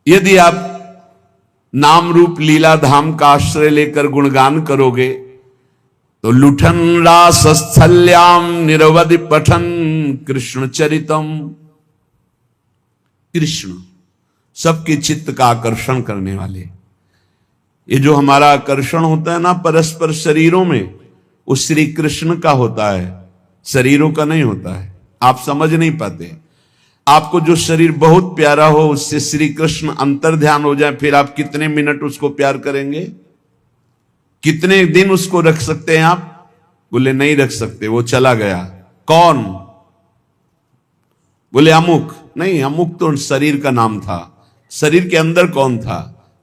यदि आप नाम रूप लीला धाम का आश्रय लेकर गुणगान करोगे तो लुठन रासस्थल्याम निरवधि पठन कृष्ण चरितम। कृष्ण सबके चित्त का आकर्षण करने वाले, ये जो हमारा आकर्षण होता है ना परस्पर शरीरों में, वो श्री कृष्ण का होता है, शरीरों का नहीं होता है। आप समझ नहीं पाते। आपको जो शरीर बहुत प्यारा हो उससे श्री कृष्ण अंतर ध्यान हो जाए, फिर आप कितने मिनट उसको प्यार करेंगे? कितने दिन उसको रख सकते हैं आप? बोले नहीं रख सकते, वो चला गया। कौन? बोले अमुक। नहीं, अमुक तो शरीर का नाम था, शरीर के अंदर कौन था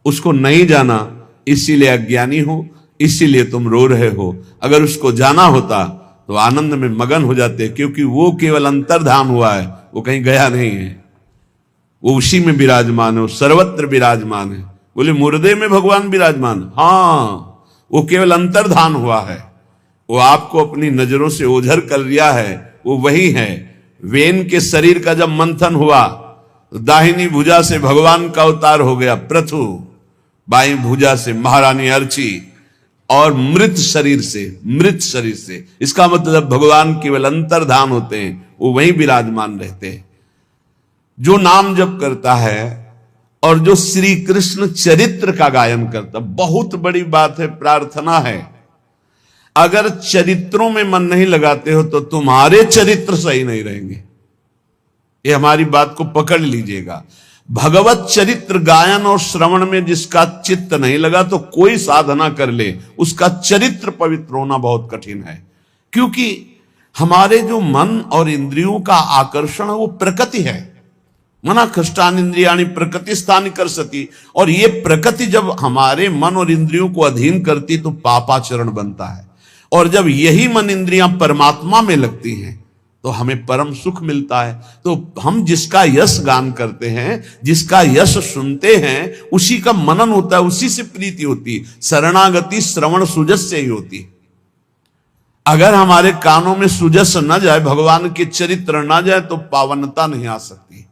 उसको नहीं जाना, इसीलिए अज्ञानी हो, इसीलिए तुम रो रहे हो। अगर उसको जाना होता तो आनंद में मगन हो जाते, क्योंकि वो केवल अंतर्धान हुआ है, वो कहीं गया नहीं है, वो उसी में विराजमान है, वो सर्वत्र विराजमान है। बोले मुर्दे में भगवान विराजमान? हाँ, वो केवल अंतर्धान हुआ है, वो आपको अपनी नजरों से ओझल कर लिया है, वो वही है। वेन के शरीर का जब मंथन हुआ तो दाहिनी भुजा से भगवान का अवतार हो गया पृथु, बाई भुजा से महारानी अर्ची, और मृत शरीर से, इसका मतलब भगवान केवल अंतर्धान होते हैं, वो वहीं विराजमान रहते हैं। जो नाम जप करता है और जो श्री कृष्ण चरित्र का गायन करता, बहुत बड़ी बात है, प्रार्थना है। अगर चरित्रों में मन नहीं लगाते हो तो तुम्हारे चरित्र सही नहीं रहेंगे, ये हमारी बात को पकड़ लीजिएगा। भगवत चरित्र गायन और श्रवण में जिसका चित्त नहीं लगा तो कोई साधना कर ले, उसका चरित्र पवित्र होना बहुत कठिन है। क्योंकि हमारे जो मन और इंद्रियों का आकर्षण है वो प्रकृति है। मना कष्टान इंद्रियाणि प्रकृति स्थान कर सती, और ये प्रकृति जब हमारे मन और इंद्रियों को अधीन करती तो पापाचरण बनता है। और जब यही मन इंद्रियां परमात्मा में लगती हैं तो हमें परम सुख मिलता है। तो हम जिसका यश गान करते हैं, जिसका यश सुनते हैं, उसी का मनन होता है, उसी से प्रीति होती है। शरणागति श्रवण सुजस से ही होती है। अगर हमारे कानों में सुजस न जाए, भगवान के चरित्र न जाए, तो पावनता नहीं आ सकती।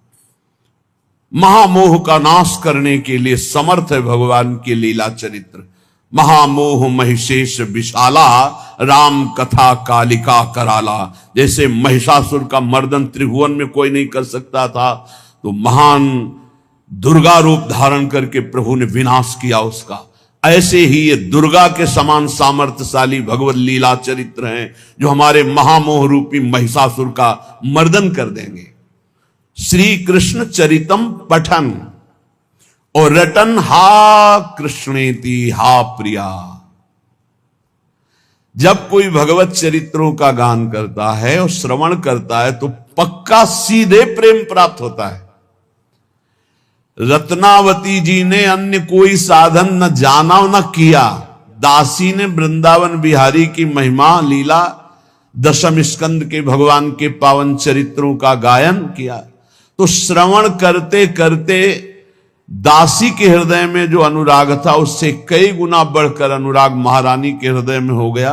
महामोह का नाश करने के लिए समर्थ है भगवान के लीला चरित्र। महामोह महिषेश विशाला, राम कथा कालिका कराला। जैसे महिषासुर का मर्दन त्रिभुवन में कोई नहीं कर सकता था, तो महान दुर्गा रूप धारण करके प्रभु ने विनाश किया उसका। ऐसे ही ये दुर्गा के समान सामर्थ्यशाली भगवत लीला चरित्र हैं, जो हमारे महामोह रूपी महिषासुर का मर्दन कर देंगे। श्री कृष्ण चरितम पठन और रटन हा कृष्णेति हा प्रिया। जब कोई भगवत चरित्रों का गान करता है और श्रवण करता है तो पक्का सीधे प्रेम प्राप्त होता है। रत्नावती जी ने अन्य कोई साधन न जाना न किया, दासी ने वृंदावन बिहारी की महिमा लीला दशम स्कंद के भगवान के पावन चरित्रों का गायन किया। तो श्रवण करते करते दासी के हृदय में जो अनुराग था उससे कई गुना बढ़कर अनुराग महारानी के हृदय में हो गया।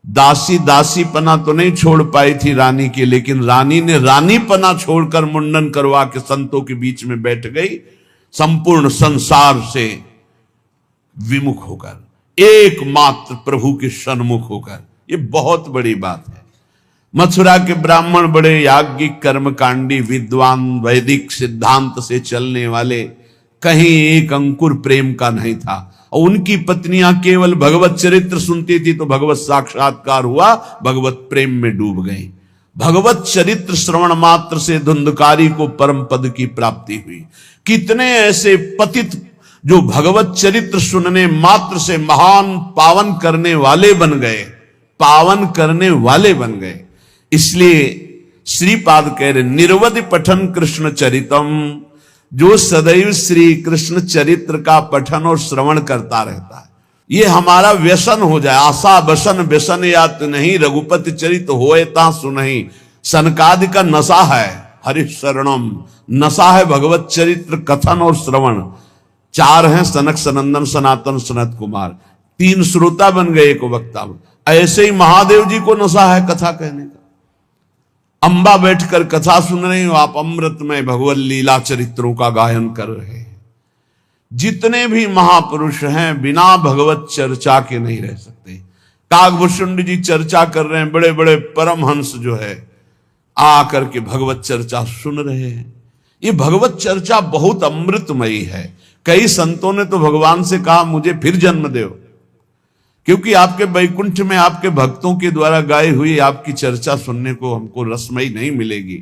दासी दासीपना तो नहीं छोड़ पाई थी रानी के, लेकिन रानी ने रानीपना छोड़कर मुंडन करवा के संतों के बीच में बैठ गई, संपूर्ण संसार से विमुख होकर, एकमात्र प्रभु के सन्मुख होकर। ये बहुत बड़ी बात है। मथुरा के ब्राह्मण बड़े याज्ञिक कर्मकांडी विद्वान, वैदिक सिद्धांत से चलने वाले, कहीं एक अंकुर प्रेम का नहीं था। और उनकी पत्नियां केवल भगवत चरित्र सुनती थी तो भगवत साक्षात्कार हुआ, भगवत प्रेम में डूब गई। भगवत चरित्र श्रवण मात्र से धुंधकारी को परम पद की प्राप्ति हुई। कितने ऐसे पतित जो भगवत चरित्र सुनने मात्र से महान पावन करने वाले बन गए, पावन करने वाले बन गए। इसलिए श्रीपाद कह रहे निर्वधि पठन कृष्ण चरितम, जो सदैव श्री कृष्ण चरित्र का पठन और श्रवण करता रहता है। ये हमारा व्यसन हो जाए। आशा बसन व्यसन यात नहीं, रघुपति चरित होए ता सुनहि। सनकादि का नशा है हरि शरणम, नशा है भगवत चरित्र कथन और श्रवण। चार हैं सनक सनंदन सनातन सनत कुमार, तीन श्रोता बन गए एक वक्ता। ऐसे ही महादेव जी को नशा है कथा कहने का। अम्बा बैठकर कथा सुन रही हो आप, अमृतमय भगवत लीला चरित्रों का गायन कर रहे हैं। जितने भी महापुरुष हैं बिना भगवत चर्चा के नहीं रह सकते। काकभूषुंड जी चर्चा कर रहे हैं, बड़े बड़े परमहंस जो है आकर के भगवत चर्चा सुन रहे हैं। ये भगवत चर्चा बहुत अमृतमयी है। कई संतों ने तो भगवान से कहा मुझे फिर जन्म दो, क्योंकि आपके वैकुंठ में आपके भक्तों के द्वारा गाई हुई आपकी चर्चा सुनने को हमको रसमयी नहीं मिलेगी।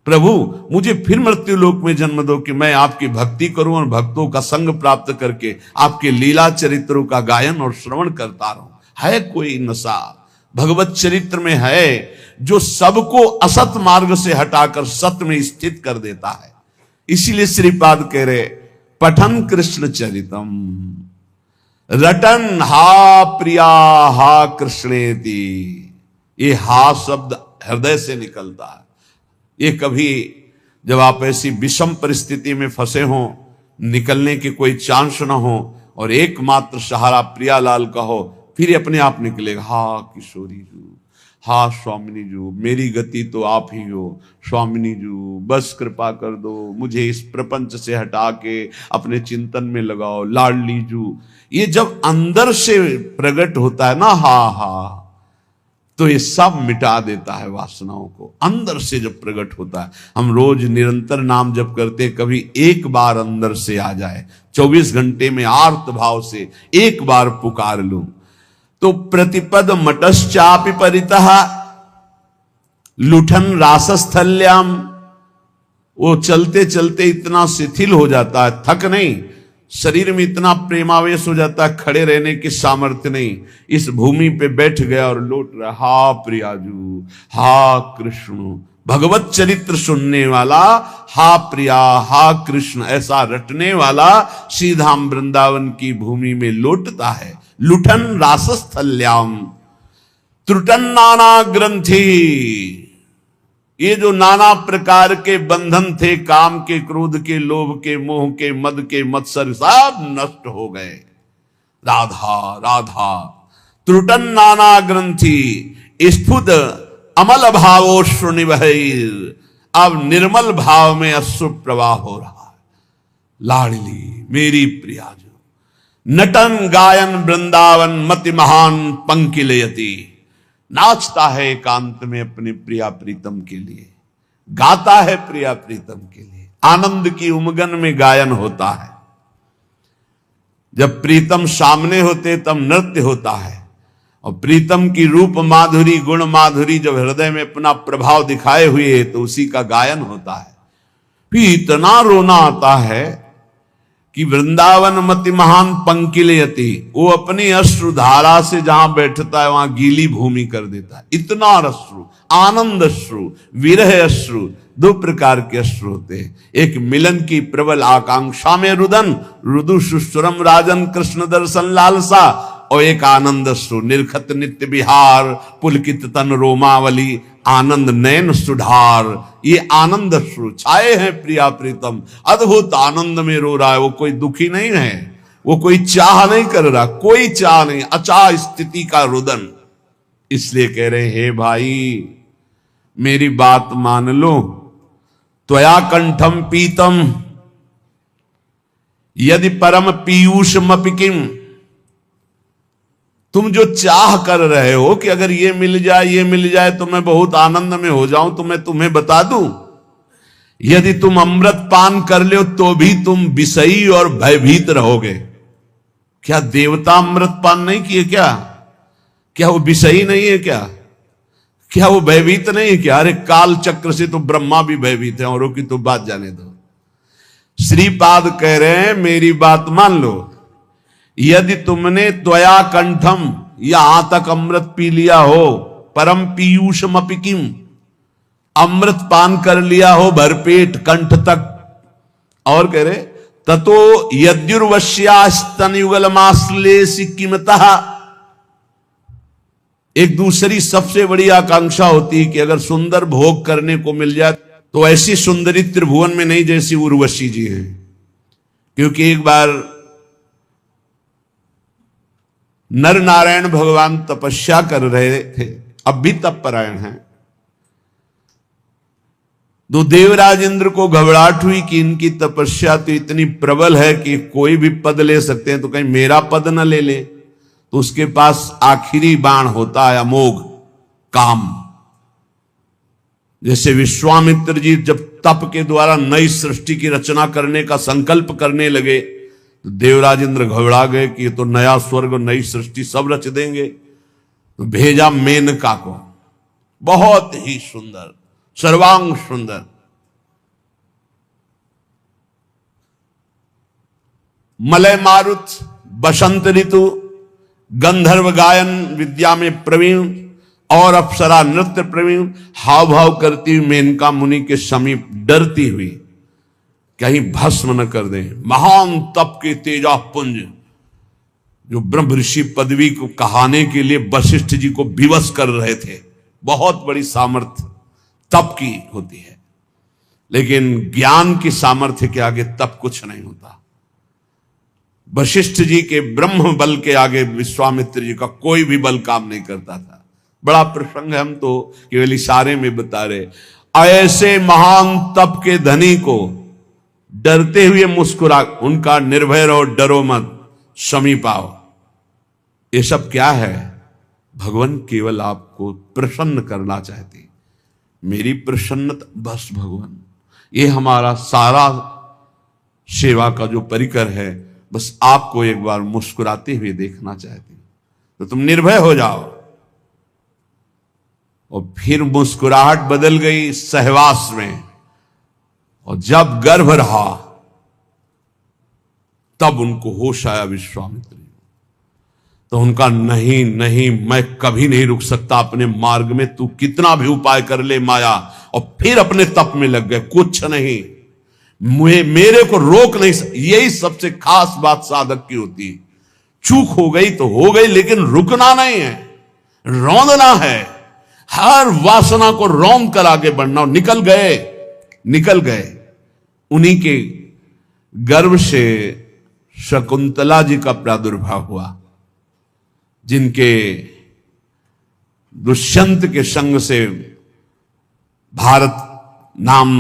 प्रभु मुझे फिर मृत्यु लोक में जन्म दो कि मैं आपकी भक्ति करूं और भक्तों का संग प्राप्त करके आपके लीला चरित्रों का गायन और श्रवण करता रहूं। है कोई नशा भगवत चरित्र में है जो सबको असत मार्ग से हटाकर सत्य में स्थित कर देता है। इसीलिए श्रीपाद कह रहे पठन कृष्ण चरितम रटन हा प्रिया हा कृष्णेति। ये हा शब्द हृदय से निकलता है। ये कभी जब आप ऐसी विषम परिस्थिति में फंसे हो, निकलने के कोई चांस ना हो और एकमात्र सहारा प्रियालाल का हो, फिर ये अपने आप निकलेगा। हा किशोरी जू, हा स्वामिनी जू, मेरी गति तो आप ही हो स्वामिनी जू, बस कृपा कर दो, मुझे इस प्रपंच से हटा के अपने चिंतन में लगाओ लाडली जू। ये जब अंदर से प्रकट होता है ना हा, तो ये सब मिटा देता है वासनाओं को। अंदर से जब प्रकट होता है, हम रोज निरंतर नाम जप करते, कभी एक बार अंदर से आ जाए, 24 घंटे में आर्त भाव से एक बार पुकार लूं, तो प्रतिपद मटश्चापि परितः लुठन रासस्थल्याम, वो चलते चलते इतना शिथिल हो जाता है, थक नहीं, शरीर में इतना प्रेमावेश हो जाता है, खड़े रहने की सामर्थ्य नहीं, इस भूमि पे बैठ गया और लौट रहा। हा प्रियाजू, हा कृष्ण, भगवत चरित्र सुनने वाला, हा प्रिया हा कृष्ण ऐसा रटने वाला सीधा वृंदावन की भूमि में लौटता है। लुठन रासस्थल्याम त्रुटन नाना ग्रंथि, ये जो नाना प्रकार के बंधन थे, काम के, क्रोध के, लोभ के, मोह के, मद के, मत्सर, सब नष्ट हो गए। राधा राधा त्रुटन नाना ग्रंथि स्फुट अमल भावोश्रु निवहैर, अब निर्मल भाव में अश्रु प्रवाह हो रहा है। लाडली मेरी प्रिया जो नटन गायन वृंदावन मति महान पंकिलयति, नाचता है एकांत में अपने प्रिया प्रीतम के लिए, गाता है प्रिया प्रीतम के लिए। आनंद की उमगन में गायन होता है। जब प्रीतम सामने होते तब नृत्य होता है, और प्रीतम की रूप माधुरी गुण माधुरी जब हृदय में अपना प्रभाव दिखाए हुए है तो उसी का गायन होता है। फिर इतना रोना आता है कि वृंदावन मति महान पंकिलयति, वो अपनी अश्रुधारा से जहां बैठता है वहां गीली भूमि कर देता है। इतना अश्रु, आनंद अश्रु, विरह अश्रु, दो प्रकार के अश्रु होते हैं। एक मिलन की प्रबल आकांक्षा में रुदन, रुदु सुस्वरम राजन कृष्ण दर्शन लालसा, और एक आनंद अश्रु, निर्खत नित्य विहार पुलकित तन रोमावली, आनंद नयन सुधार। ये आनंद अश्रु छाए हैं प्रिया प्रीतम, अद्भुत आनंद में रो रहा है। वो कोई दुखी नहीं है, वो कोई चाह नहीं कर रहा, कोई चाह नहीं, अचाह स्थिति का रुदन। इसलिए कह रहे हे भाई मेरी बात मान लो, त्वया कंठम पीतम यदि परम पीयूषमपि किम, तुम जो चाह कर रहे हो कि अगर ये मिल जाए तो मैं बहुत आनंद में हो जाऊं, तो मैं तुम्हें बता दूं, यदि तुम अमृत पान कर लो तो भी तुम विषयी और भयभीत रहोगे। क्या देवता अमृत पान नहीं किए क्या? क्या वो विषयी नहीं है क्या? क्या वो भयभीत नहीं है क्या? अरे काल चक्र से तो ब्रह्मा भी भयभीत है, औरों की तो बात जाने दो। श्रीपाद कह रहे हैं मेरी बात मान लो, यदि तुमने त्वया कंठम यहां तक अमृत पी लिया हो, परम पीयूषमपि किम, अमृत पान कर लिया हो भरपेट कंठ तक, और कह रहे ततो यद्युर्वश्यास्तन युगलमाश्लेषि किमतः, एक दूसरी सबसे बड़ी आकांक्षा होती है कि अगर सुंदर भोग करने को मिल जाए तो ऐसी सुंदरी त्रिभुवन में नहीं जैसी उर्वशी जी हैं। क्योंकि एक बार नर नारायण भगवान तपस्या कर रहे थे, अब भी तप परायण हैं, तो देवराज इंद्र को घबराहट हुई कि इनकी तपस्या तो इतनी प्रबल है कि कोई भी पद ले सकते हैं, तो कहीं मेरा पद न ले ले। तो उसके पास आखिरी बाण होता है अमोघ काम। जैसे विश्वामित्र जी जब तप के द्वारा नई सृष्टि की रचना करने का संकल्प करने लगे, तो देवराज इंद्र घबरा गए कि ये तो नया स्वर्ग नई सृष्टि सब रच देंगे। तो भेजा मेनका को, बहुत ही सुंदर, सर्वांग सुंदर। मलय मारुत, बसंत ऋतु, गंधर्व गायन विद्या में प्रवीण और अप्सरा नृत्य प्रवीण, हाव भाव करती हुई मेनका मुनि के समीप डरती हुई कहीं भस्म न कर दें। महान तप के तेजा पुंज, जो ब्रह्म ऋषि पदवी को कहाने के लिए वशिष्ठ जी को विवश कर रहे थे। बहुत बड़ी सामर्थ्य तप की होती है, लेकिन ज्ञान की सामर्थ्य के आगे तप कुछ नहीं होता। वशिष्ठ जी के ब्रह्म बल के आगे विश्वामित्र जी का कोई भी बल काम नहीं करता था। बड़ा प्रसंग है, हम तो केवल इशारे में बता रहे। ऐसे महान तप के धनी को डरते हुए मुस्कुरा, उनका निर्भय रहो, डरो मत, समीप आओ। ये सब क्या है? भगवान केवल आपको प्रसन्न करना चाहते। मेरी प्रसन्नता बस भगवान, ये हमारा सारा सेवा का जो परिकर है, बस आपको एक बार मुस्कुराते हुए देखना चाहते। तो तुम निर्भय हो जाओ। और फिर मुस्कुराहट बदल गई सहवास में, और जब गर्भ रहा तब उनको होश आया विश्वामित्र। तो उनका नहीं नहीं, मैं कभी नहीं रुक सकता अपने मार्ग में, तू कितना भी उपाय कर ले माया। और फिर अपने तप में लग गए, कुछ नहीं, मेरे को रोक नहीं। यही सबसे खास बात साधक की होती है। चूक हो गई तो हो गई, लेकिन रुकना नहीं है, रौंदना है। हर वासना को रौंद कर आगे बढ़ना। निकल गए, निकल गए। उन्हीं के गर्भ से शकुंतला जी का प्रादुर्भाव हुआ, जिनके दुष्यंत के संग से भारत नाम,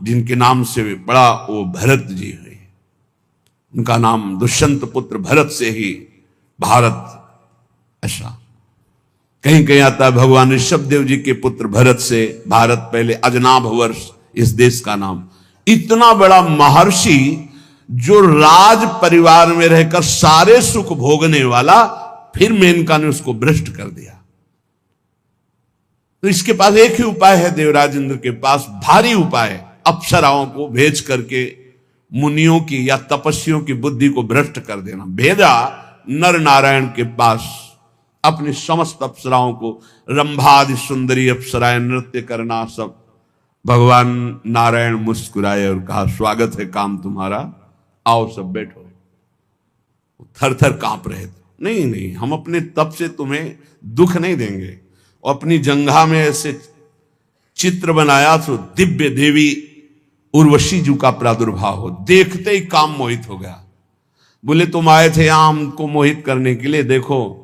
जिनके नाम से बड़ा वो भरत जी हुए। उनका नाम दुष्यंत पुत्र भरत से ही भारत। ऐसा कहीं कहीं आता है भगवान ऋषभदेव जी के पुत्र भरत से भारत, पहले अजनाभ वर्ष इस देश का नाम। इतना बड़ा महर्षि जो राज परिवार में रहकर सारे सुख भोगने वाला, फिर मेनका ने उसको भ्रष्ट कर दिया। तो इसके पास एक ही उपाय है, देवराज इंद्र के पास भारी उपाय, अप्सराओं को भेज करके मुनियों की या तपस्वियों की बुद्धि को भ्रष्ट कर देना। भेजा नर नारायण के पास अपनी समस्त अप्सराओं को, रंभादि सुंदरी अप्सराएं नृत्य करना सब। भगवान नारायण मुस्कुराए और कहा, स्वागत है काम तुम्हारा, आओ सब बैठो। थर थर कांप रहे थे। नहीं नहीं, हम अपने तप से तुम्हें दुख नहीं देंगे। अपनी जंघा में ऐसे चित्र बनाया तो दिव्य देवी उर्वशी जी का प्रादुर्भाव हो, देखते ही काम मोहित हो गया। बोले तुम आए थे यहां हमको मोहित करने के लिए, देखो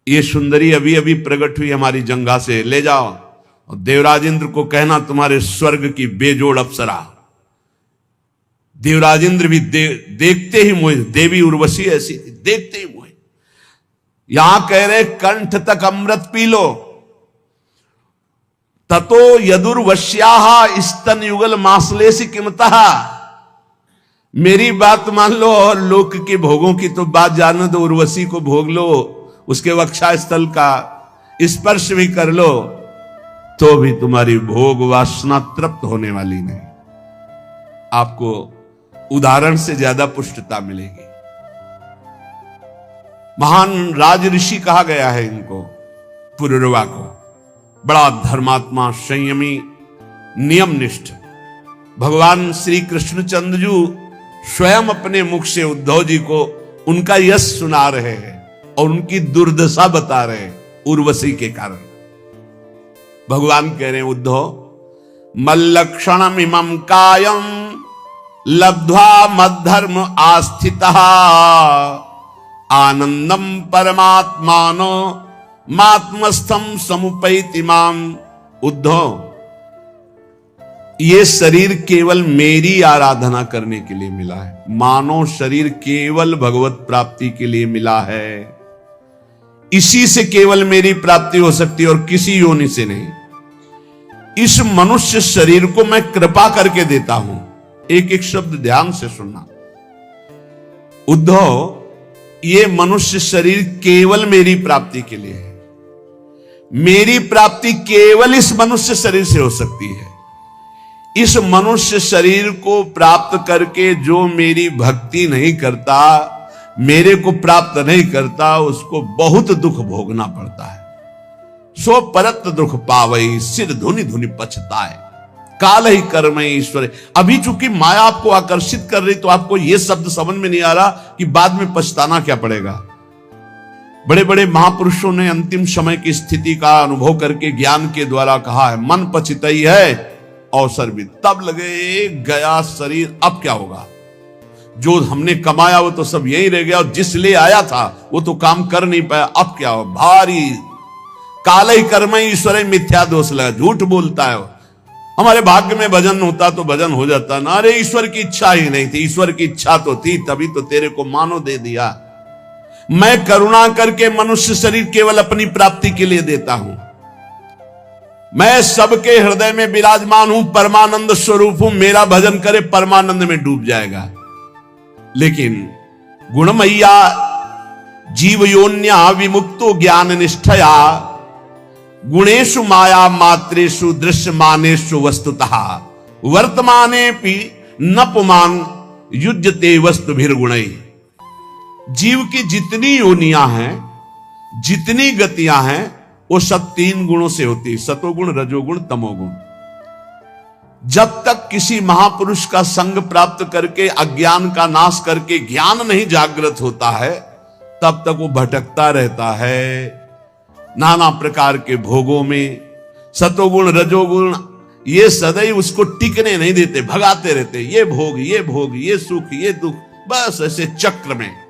ये सुंदरी अभी अभी प्रकट हुई हमारी जंघा से, ले जाओ। और देवराज इंद्र को कहना तुम्हारे स्वर्ग की बेजोड़ अप्सरा। देवराज इंद्र भी देखते ही मोहित, देवी उर्वशी ऐसी थी, देखते ही मोहित। यहां कह रहे कंठ तक अमृत पी लो। ततो यदुर्वश्याः स्तन युगल मासलेसी किमतः। मेरी बात मान लो और लोक के भोगों की तो बात जानो दो। उर्वशी को भोग लो, उसके वक्षा स्थल का स्पर्श भी कर लो, तो भी तुम्हारी भोग वासना तृप्त होने वाली नहीं। आपको उदाहरण से ज्यादा पुष्टता मिलेगी। महान राज ऋषि कहा गया है इनको, पुरुरवा को। बड़ा धर्मात्मा, संयमी, नियमनिष्ठ। भगवान श्री कृष्णचंद्र जी स्वयं अपने मुख से उद्धव जी को उनका यश सुना रहे हैं और उनकी दुर्दशा बता रहे हैं उर्वशी के कारण। भगवान कह रहे हैं, उद्धव मल्लक्षणम इमं कायम लब्ध्वा मद्धर्म आस्थितः आनंदम परमात्मानो मात्मस्थम समुपैति माम। उद्धव, ये शरीर केवल मेरी आराधना करने के लिए मिला है। मानव शरीर केवल भगवत प्राप्ति के लिए मिला है। इसी से केवल मेरी प्राप्ति हो सकती है और किसी योनि से नहीं। इस मनुष्य शरीर को मैं कृपा करके देता हूं। एक एक शब्द ध्यान से सुनना। उद्धव, ये मनुष्य शरीर केवल मेरी प्राप्ति के लिए है। मेरी प्राप्ति केवल इस मनुष्य शरीर से हो सकती है। इस मनुष्य शरीर को प्राप्त करके जो मेरी भक्ति नहीं करता, मेरे को प्राप्त नहीं करता, उसको बहुत दुख भोगना पड़ता है। सो परत दुख पावई, सिर धुनि धुनि पछताए, काल ही कर्म ईश्वर। अभी चूंकि माया आपको आकर्षित कर रही तो आपको यह शब्द समझ में नहीं आ रहा कि बाद में पछताना क्या पड़ेगा। बड़े बड़े महापुरुषों ने अंतिम समय की स्थिति का अनुभव करके ज्ञान के द्वारा कहा है, मन पछतई है अवसर भी। तब लगे गया शरीर, अब क्या होगा। जो हमने कमाया वो तो सब यही रह गया, और जिस लिए आया था वो तो काम कर नहीं पाया, अब क्या हो। भारी काल ही कर्म ईश्वर मिथ्या दोष लगा, झूठ बोलता है। हमारे भाग्य में भजन होता तो भजन हो जाता ना। अरे ईश्वर की इच्छा ही नहीं थी, ईश्वर की इच्छा तो थी, तभी तो तेरे को मानो दे दिया। मैं करुणा करके मनुष्य शरीर केवल अपनी प्राप्ति के लिए देता हूं। मैं सबके हृदय में विराजमान हूं, परमानंद स्वरूप हूं। मेरा भजन करे परमानंद में डूब जाएगा। लेकिन गुणमय्या जीव योन्या विमुक्तो ज्ञान निष्ठया गुणेशु माया मात्रेषु दृश्यमानेषु वस्तुतः वर्तमाने पि न पुमान युज्यते वस्तुभिर्गुणै। जीव की जितनी योनियां हैं, जितनी गतियां हैं, वो सब 3 गुणों से होती है, सतोगुण, रजोगुण, तमोगुण। जब तक किसी महापुरुष का संग प्राप्त करके अज्ञान का नाश करके ज्ञान नहीं जागृत होता है, तब तक वो भटकता रहता है नाना प्रकार के भोगों में। सतोगुण रजोगुण ये सदैव उसको टिकने नहीं देते, भगाते रहते। ये भोग, ये भोग, ये सुख, ये दुख, बस ऐसे चक्र में।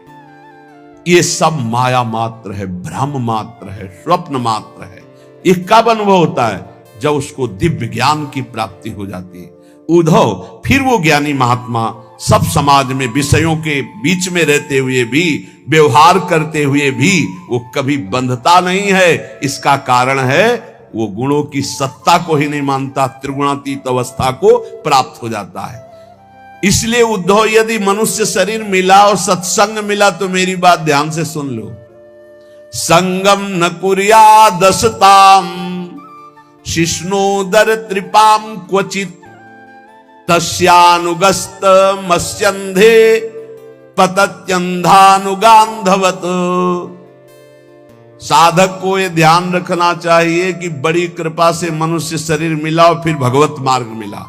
ये सब माया मात्र है, भ्रम मात्र है, स्वप्न मात्र है। ये कब अनुभव होता है? जब उसको दिव्य ज्ञान की प्राप्ति हो जाती है। उद्धव, फिर वो ज्ञानी महात्मा सब समाज में विषयों के बीच में रहते हुए भी, व्यवहार करते हुए भी वो कभी बंधता नहीं है। इसका कारण है वो गुणों की सत्ता को ही नहीं मानता, त्रिगुणातीत अवस्था को प्राप्त हो जाता है। इसलिए उद्धव, यदि मनुष्य शरीर मिला और सत्संग मिला तो मेरी बात ध्यान से सुन लो। संगम न कुर्या दसताम शिष्णोदर त्रिपाम क्वचित तस्यानुगस्त मस्यंधे पतत्यंधानुगांधवत। साधक को यह ध्यान रखना चाहिए कि बड़ी कृपा से मनुष्य शरीर मिला और फिर भगवत मार्ग मिला।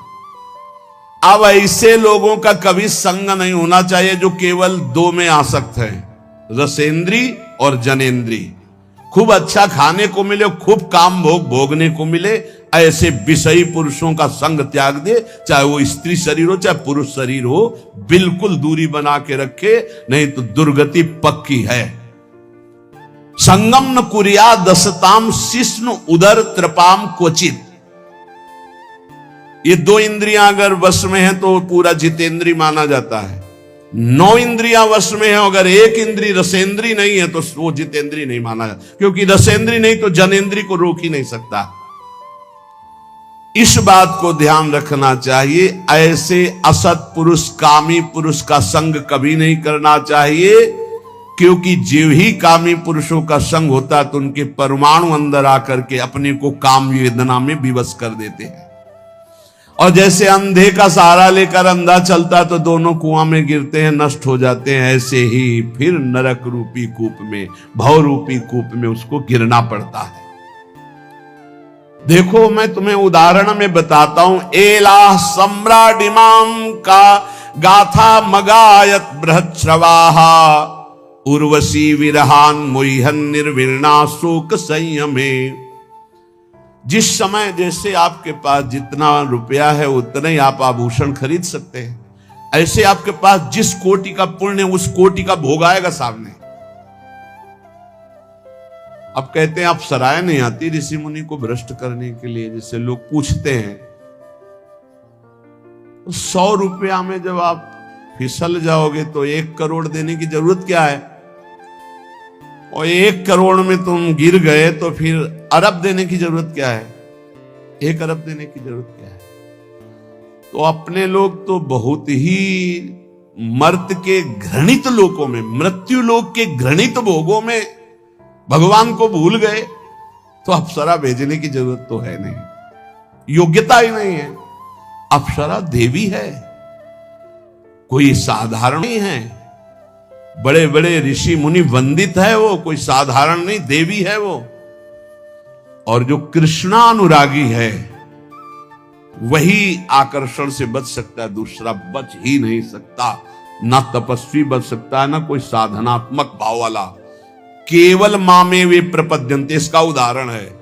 अब ऐसे लोगों का कभी संग नहीं होना चाहिए जो केवल 2 में आसक्त है, रसेंद्री और जनेंद्री। खूब अच्छा खाने को मिले, खूब काम भोग भोगने को मिले, ऐसे विषयी पुरुषों का संग त्याग दे। चाहे वो स्त्री शरीर हो चाहे पुरुष शरीर हो, बिल्कुल दूरी बना के रखे, नहीं तो दुर्गति पक्की है। संगम न कुर्या दसताम शिष्णु उदर त्रिपाम क्वचित। ये 2 इंद्रियां अगर वश में है तो पूरा जितेंद्री माना जाता है। 9 इंद्रियां वश में है, अगर 1 इंद्री रसेंद्री नहीं है तो वो जितेंद्री नहीं माना जाता, क्योंकि रसेंद्री नहीं तो जनेंद्री को रोक ही नहीं सकता। इस बात को ध्यान रखना चाहिए। ऐसे असत पुरुष, कामी पुरुष का संग कभी नहीं करना चाहिए, क्योंकि जीव ही कामी पुरुषों का संग होता तो उनके परमाणु अंदर आकर के अपने को काम वेदना में विवश कर देते हैं। और जैसे अंधे का सहारा लेकर अंधा चलता तो दोनों कुआं में गिरते हैं, नष्ट हो जाते हैं, ऐसे ही फिर नरक रूपी कूप में, भव रूपी कूप में उसको गिरना पड़ता है। देखो, मैं तुम्हें उदाहरण में बताता हूं। एला सम्राडिमाम का गाथा मगायत बृहच्छ्रवाहा उर्वशी विरहान मुह्यन निर्विर्णा शोक संयमे। जिस समय जैसे आपके पास जितना रुपया है उतने ही आप आभूषण खरीद सकते हैं, ऐसे आपके पास जिस कोटि का पुण्य उस कोटि का भोग आएगा सामने। अब कहते हैं आप सराय नहीं आती ऋषि मुनि को भ्रष्ट करने के लिए, जिससे लोग पूछते हैं 100 रुपया में जब आप फिसल जाओगे तो 1 करोड़ देने की जरूरत क्या है? और 1 करोड़ में तुम गिर गए तो फिर अरब देने की जरूरत क्या है? 1 अरब देने की जरूरत क्या है? तो अपने लोग तो बहुत ही मर्त के घृणित लोकों में, मृत्यु लोक के घृणित भोगों में भगवान को भूल गए, तो अप्सरा भेजने की जरूरत तो है नहीं, योग्यता ही नहीं है। अप्सरा देवी है, कोई साधारण नहीं है। बड़े बड़े ऋषि मुनि वंदित है वो, कोई साधारण नहीं, देवी है वो। और जो कृष्णानुरागी है वही आकर्षण से बच सकता है, दूसरा बच ही नहीं सकता। ना तपस्वी बच सकता है, ना कोई साधनात्मक भाव वाला। केवल मामे वे प्रपद्यंते, इसका उदाहरण है।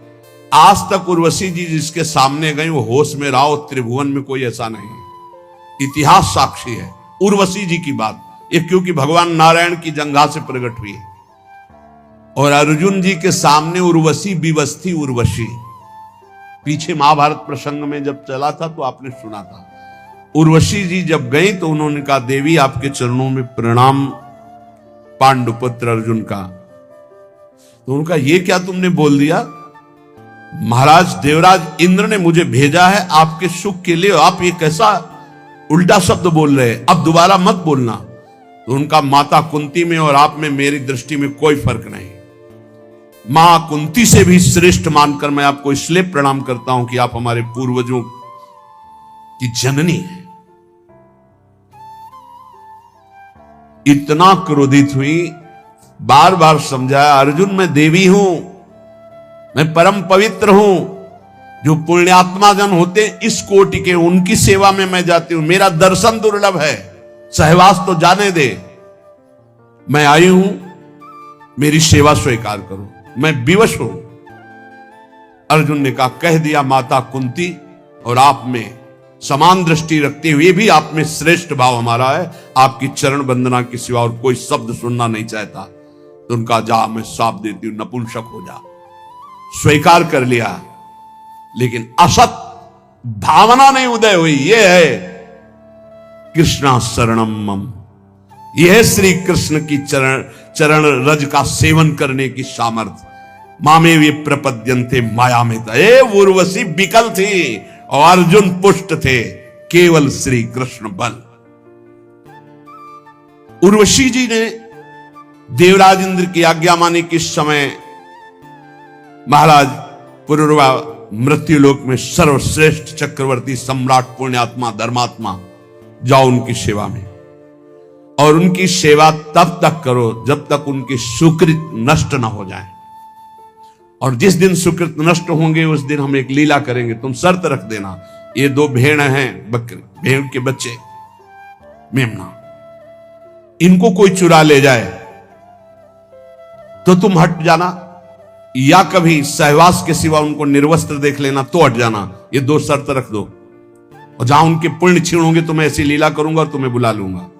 आज तक उर्वशी जी जिसके सामने गई वो होश में रहा, त्रिभुवन में कोई ऐसा नहीं। इतिहास साक्षी है उर्वशी जी की बात, ये क्योंकि भगवान नारायण की जंघा से प्रकट हुई। और अर्जुन जी के सामने उर्वशी विवस्थी उर्वशी, पीछे महाभारत प्रसंग में जब चला था तो आपने सुना था। उर्वशी जी जब गई तो उन्होंने कहा, देवी आपके चरणों में प्रणाम पांडुपुत्र अर्जुन का। तो उनका ये क्या तुमने बोल दिया? महाराज देवराज इंद्र ने मुझे भेजा है आपके सुख के लिए, आप ये कैसा उल्टा शब्द बोल रहे हैं, अब दोबारा मत बोलना। तो उनका माता कुंती में और आप में मेरी दृष्टि में कोई फर्क नहीं। मां कुंती से भी श्रेष्ठ मानकर मैं आपको इसलिए प्रणाम करता हूं कि आप हमारे पूर्वजों की जननी हैं। इतना क्रोधित हुई, बार बार समझाया, अर्जुन मैं देवी हूं, मैं परम पवित्र हूं। जो पुण्यात्मा जन होते इस कोटि के, उनकी सेवा में मैं जाती हूं, मेरा दर्शन दुर्लभ है, सहवास तो जाने दे। मैं आई हूं, मेरी सेवा स्वीकार करो, मैं विवश हूं। अर्जुन ने कहा, कह दिया माता कुंती और आप में समान दृष्टि रखते हुए भी आप में श्रेष्ठ भाव हमारा है, आपकी चरण वंदना के सिवा और कोई शब्द सुनना नहीं चाहता। तो उनका जा, मैं साफ देती हूं, नपुंसक हो जा। स्वीकार कर लिया, लेकिन असत भावना नहीं उदय हुई। यह है कृष्णा शरणम मम, यह है श्री कृष्ण की चरण रज का सेवन करने की सामर्थ्य। मामे वे प्रपद्यन्ते माया में था। उर्वशी विकल थी और अर्जुन पुष्ट थे, केवल श्री कृष्ण बल। उर्वशी जी ने देवराज इंद्र की आज्ञा मानी कि इस समय महाराज पुरुरवा मृत्युलोक में सर्वश्रेष्ठ चक्रवर्ती सम्राट पुण्यात्मा धर्मात्मा, जाओ उनकी सेवा में। और उनकी सेवा तब तक करो जब तक उनकी सुकृत नष्ट ना हो जाए। और जिस दिन सुकृत नष्ट होंगे उस दिन हम एक लीला करेंगे, तुम शर्त रख देना। ये 2 भेड़ हैं, बकरी, भेड़ के बच्चे मेमना, इनको कोई चुरा ले जाए तो तुम हट जाना, या कभी सहवास के सिवा उनको निर्वस्त्र देख लेना तो हट जाना। ये 2 शर्त रख दो, और जहां उनके पुण्य क्षीण होंगे तो मैं ऐसी लीला करूंगा और तुम्हें बुला लूंगा।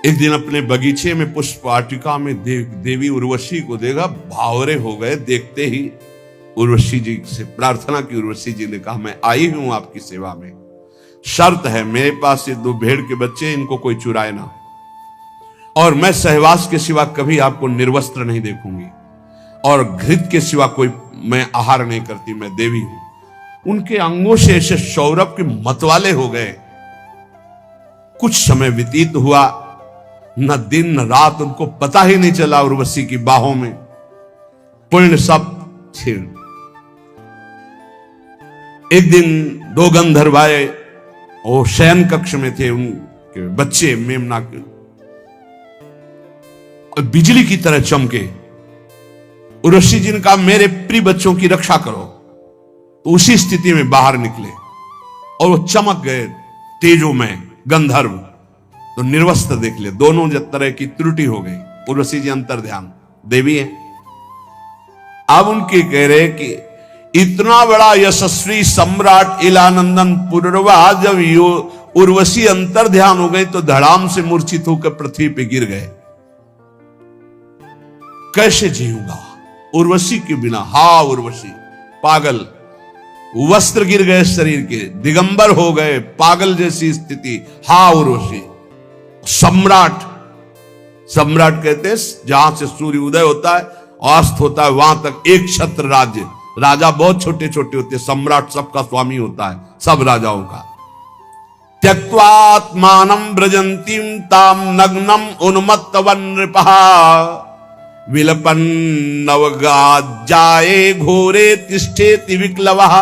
एक दिन अपने बगीचे में पुष्प वाटिका में देवी उर्वशी को देखा, भावरे हो गए। देखते ही उर्वशी जी से प्रार्थना की। उर्वशी जी ने कहा, मैं आई हूं आपकी सेवा में, शर्त है मेरे पास ये 2 भेड़ के बच्चे, इनको कोई चुराए ना, और मैं सहवास के सिवा कभी आपको निर्वस्त्र नहीं देखूंगी, और घृत के सिवा कोई मैं आहार नहीं करती, मैं देवी हूं। उनके अंगों से ऐसे सौरभ के मतवाले हो गए। कुछ समय व्यतीत हुआ, न दिन न रात, उनको पता ही नहीं चला। उर्वशी की बाहों में पुण्य सब छीण। एक दिन 2 गंधर्व आए, वो शयन कक्ष में थे, उनके बच्चे मेमना के बिजली की तरह चमके। उर्वशी जी ने कहा, मेरे प्रिय बच्चों की रक्षा करो। तो उसी स्थिति में बाहर निकले और वो चमक गए तेजो में गंधर्व। तो निर्वस्त्र देख ले, दोनों तरह की त्रुटि हो गई। उर्वशी जी अंतर ध्यान देवी है। अब उनके कह रहे कि इतना बड़ा यशस्वी सम्राट इलानंदन पुरुरवा, जब उर्वशी अंतर ध्यान हो गई तो धड़ाम से मूर्छित होकर पृथ्वी पे गिर गए। कैसे जीऊंगा उर्वशी के बिना? हा उर्वशी पागल, वस्त्र गिर गए शरीर के, दिगंबर हो गए, पागल जैसी स्थिति। हा उर्वशी, सम्राट, सम्राट कहते हैं जहां से सूर्य उदय होता है अस्त होता है वहां तक एक छत्र राज्य। राजा बहुत छोटे छोटे होते हैं, सम्राट सबका स्वामी होता है, सब राजाओं का। त्यक्त्वात्मानं व्रजन्तीं ताम नग्नम उन्मत्तवन नृपः विलपन नवगाज्जाये घोरे तिष्ठेति विक्लवः।